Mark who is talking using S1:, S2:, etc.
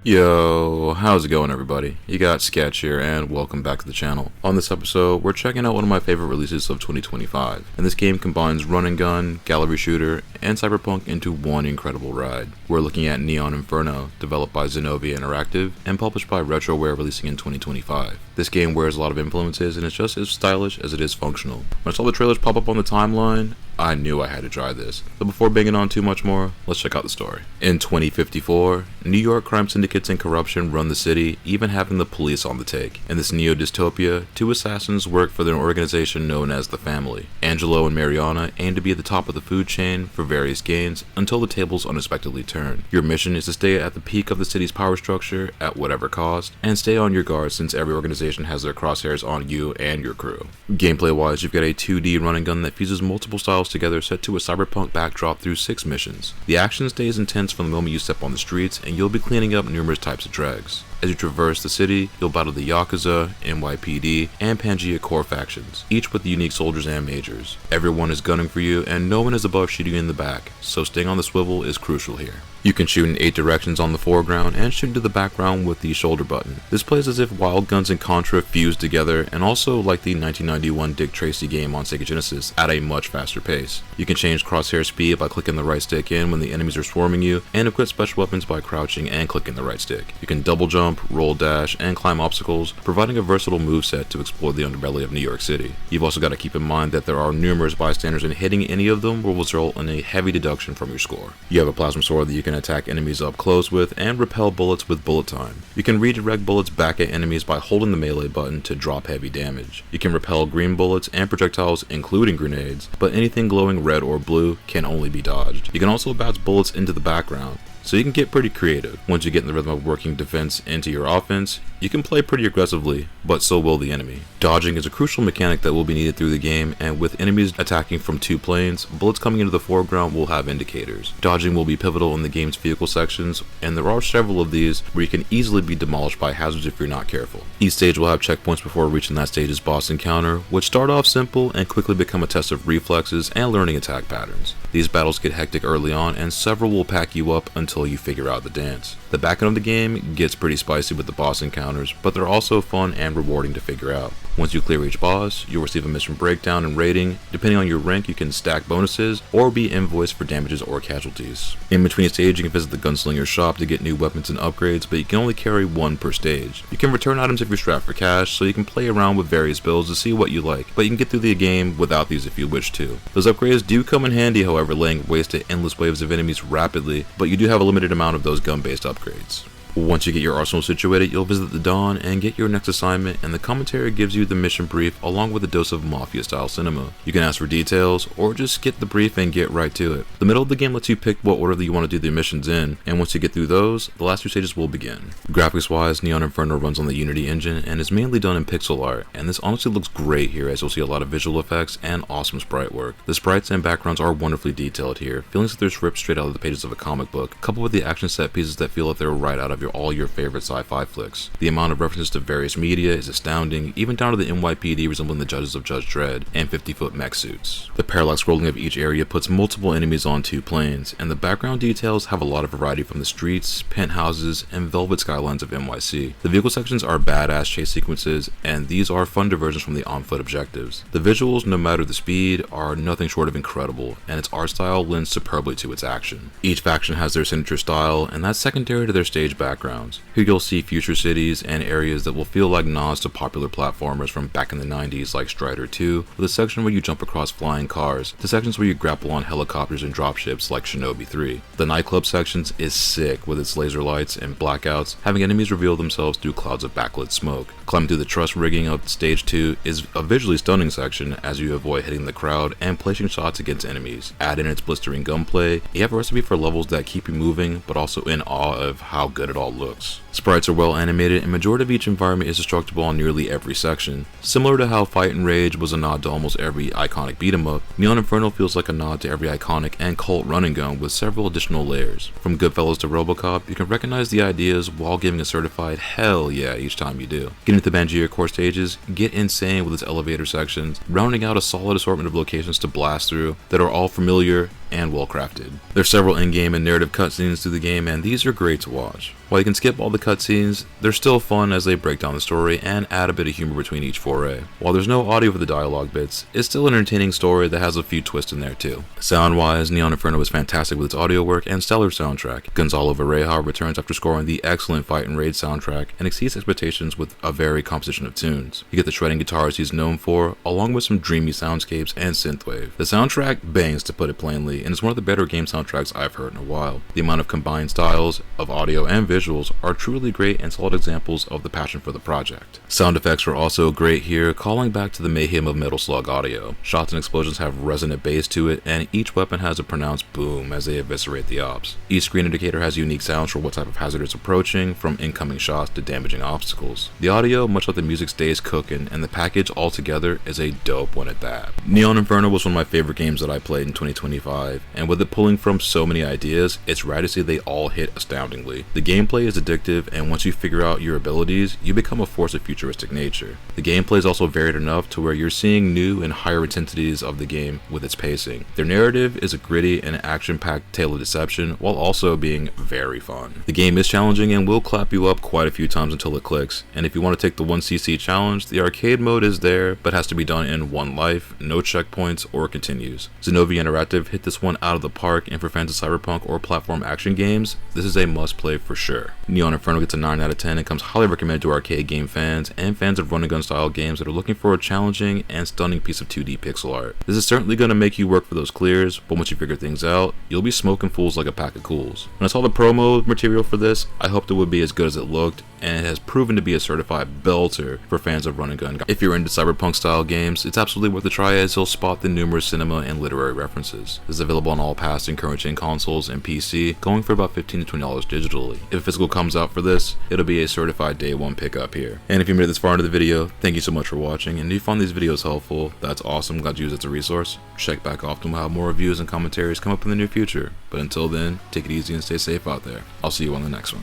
S1: Yo, how's it going everybody? You got Sketch here and welcome back to the channel. On this episode, we're checking out one of my favorite releases of 2025, and this game combines run and gun, gallery shooter, and cyberpunk into one incredible ride. We're looking at Neon Inferno, developed by Zenovia Interactive and published by Retroware, releasing in 2025. This game wears a lot of influences and it's just as stylish as it is functional. When I saw the trailers pop up on the timeline, I knew I had to try this. But before banging on too much more, let's check out the story. In 2054, New York crime syndicates and corruption run the city, even having the police on the take. In this neo-dystopia, two assassins work for an organization known as the Family. Angelo and Mariana aim to be at the top of the food chain for various gains until the tables unexpectedly turn. Your mission is to stay at the peak of the city's power structure at whatever cost, and stay on your guard since every organization has their crosshairs on you and your crew. Gameplay-wise, you've got a 2D run and gun that fuses multiple styles together, set to a cyberpunk backdrop through 6 missions. The action stays intense from the moment you step on the streets, and you'll be cleaning up numerous types of dregs. As you traverse the city, you'll battle the Yakuza, NYPD, and Pangea core factions, each with unique soldiers and majors. Everyone is gunning for you, and no one is above shooting you in the back, so staying on the swivel is crucial here. You can shoot in 8 directions on the foreground and shoot into the background with the shoulder button. This plays as if Wild Guns and Contra fused together, and also like the 1991 Dick Tracy game on Sega Genesis at a much faster pace. You can change crosshair speed by clicking the right stick in when the enemies are swarming you, and equip special weapons by crouching and clicking the right stick. You can double jump, roll dash, and climb obstacles, providing a versatile moveset to explore the underbelly of New York City. You've also got to keep in mind that there are numerous bystanders, and hitting any of them will result in a heavy deduction from your score. You have a plasma sword that you can attack enemies up close with and repel bullets with bullet time. You can redirect bullets back at enemies by holding the melee button to drop heavy damage. You can repel green bullets and projectiles, including grenades, but anything glowing red or blue can only be dodged. You can also bounce bullets into the background, so you can get pretty creative. Once you get in the rhythm of working defense into your offense, you can play pretty aggressively, but so will the enemy. Dodging is a crucial mechanic that will be needed through the game, and with enemies attacking from 2 planes, bullets coming into the foreground will have indicators. Dodging will be pivotal in the game's vehicle sections, and there are several of these where you can easily be demolished by hazards if you're not careful. Each stage will have checkpoints before reaching that stage's boss encounter, which start off simple and quickly become a test of reflexes and learning attack patterns. These battles get hectic early on, and several will pack you up until you figure out the dance. The back end of the game gets pretty spicy with the boss encounters, but they're also fun and rewarding to figure out. Once you clear each boss, you'll receive a mission breakdown and rating. Depending on your rank, you can stack bonuses or be invoiced for damages or casualties. In between stage, you can visit the gunslinger shop to get new weapons and upgrades, but you can only carry 1 per stage. You can return items if you're strapped for cash, so you can play around with various builds to see what you like, but you can get through the game without these if you wish to. Those upgrades do come in handy, however, laying waste to endless waves of enemies rapidly, but you do have a limited amount of those gun-based upgrades. Once you get your arsenal situated, you'll visit the Dawn and get your next assignment, and the commentary gives you the mission brief along with a dose of Mafia-style cinema. You can ask for details, or just get the brief and get right to it. The middle of the game lets you pick what order that you want to do the missions in, and once you get through those, the last 2 stages will begin. Graphics-wise, Neon Inferno runs on the Unity engine and is mainly done in pixel art, and this honestly looks great here as you'll see a lot of visual effects and awesome sprite work. The sprites and backgrounds are wonderfully detailed here, feeling like they're ripped straight out of the pages of a comic book, coupled with the action set pieces that feel like they're right out of all your favorite sci-fi flicks. The amount of references to various media is astounding, even down to the NYPD resembling the judges of Judge Dredd and 50-foot mech suits. The parallax scrolling of each area puts multiple enemies on 2 planes, and the background details have a lot of variety from the streets, penthouses, and velvet skylines of NYC. The vehicle sections are badass chase sequences, and these are fun diversions from the on-foot objectives. The visuals, no matter the speed, are nothing short of incredible, and its art style lends superbly to its action. Each faction has their signature style, and that's secondary to their stage backgrounds. Here you'll see future cities and areas that will feel like nods to popular platformers from back in the 90s like Strider 2, with a section where you jump across flying cars, to sections where you grapple on helicopters and dropships like Shinobi 3. The nightclub sections is sick with its laser lights and blackouts, having enemies reveal themselves through clouds of backlit smoke. Climbing through the truss rigging of stage 2 is a visually stunning section as you avoid hitting the crowd and placing shots against enemies. Add in its blistering gunplay, you have a recipe for levels that keep you moving but also in awe of how good it all looks. Sprites are well animated, and majority of each environment is destructible on nearly every section. Similar to how Fight and Rage was a nod to almost every iconic beat 'em up, Neon Inferno feels like a nod to every iconic and cult run and gun with several additional layers. From Goodfellas to Robocop, you can recognize the ideas while giving a certified hell yeah each time you do. Getting to the Bangier core stages, get insane with its elevator sections, rounding out a solid assortment of locations to blast through that are all familiar and well crafted. There's several in-game and narrative cutscenes through the game, and these are great to watch. While you can skip all the cutscenes, they're still fun as they break down the story and add a bit of humor between each foray. While there's no audio for the dialogue bits, it's still an entertaining story that has a few twists in there too. Sound-wise, Neon Inferno is fantastic with its audio work and stellar soundtrack. Gonzalo Verreja returns after scoring the excellent Fight and Rage soundtrack and exceeds expectations with a varied composition of tunes. You get the shredding guitars he's known for, along with some dreamy soundscapes and synthwave. The soundtrack bangs, to put it plainly, and it's one of the better game soundtracks I've heard in a while. The amount of combined styles of audio and visuals are truly great and solid examples of the passion for the project. Sound effects are also great here, calling back to the mayhem of Metal Slug audio. Shots and explosions have resonant bass to it, and each weapon has a pronounced boom as they eviscerate the ops. Each screen indicator has unique sounds for what type of hazard is approaching, from incoming shots to damaging obstacles. The audio, much like the music, stays cooking, and the package altogether is a dope one at that. Neon Inferno was one of my favorite games that I played in 2025, and with it pulling from so many ideas, it's rad to see they all hit astoundingly. The gameplay is addictive, and once you figure out your abilities, you become a force of futuristic nature. The gameplay is also varied enough to where you're seeing new and higher intensities of the game with its pacing. Their narrative is a gritty and action-packed tale of deception, while also being very fun. The game is challenging and will clap you up quite a few times until it clicks, and if you want to take the 1cc challenge, the arcade mode is there, but has to be done in one life, no checkpoints or continues. Zenovia Interactive hit this one out of the park, and for fans of cyberpunk or platform action games, this is a must play for sure. Neon Inferno gets a 9 out of 10 and comes highly recommended to arcade game fans and fans of run and gun style games that are looking for a challenging and stunning piece of 2D pixel art. This is certainly going to make you work for those clears, but once you figure things out, you'll be smoking fools like a pack of cools. When I saw the promo material for this, I hoped it would be as good as it looked, and it has proven to be a certified belter for fans of run and gun. If you're into cyberpunk style games, it's absolutely worth a try as you'll spot the numerous cinema and literary references. This is available on all past and current gen consoles and PC, going for about $15 to $20 digitally. If a physical comes out for this, it'll be a certified day one pickup here. And if you made it this far into the video, thank you so much for watching, and if you found these videos helpful, that's awesome. Glad you use it as a resource. Check back often, we'll have more reviews and commentaries come up in the near future. But until then, take it easy and stay safe out there. I'll see you on the next one.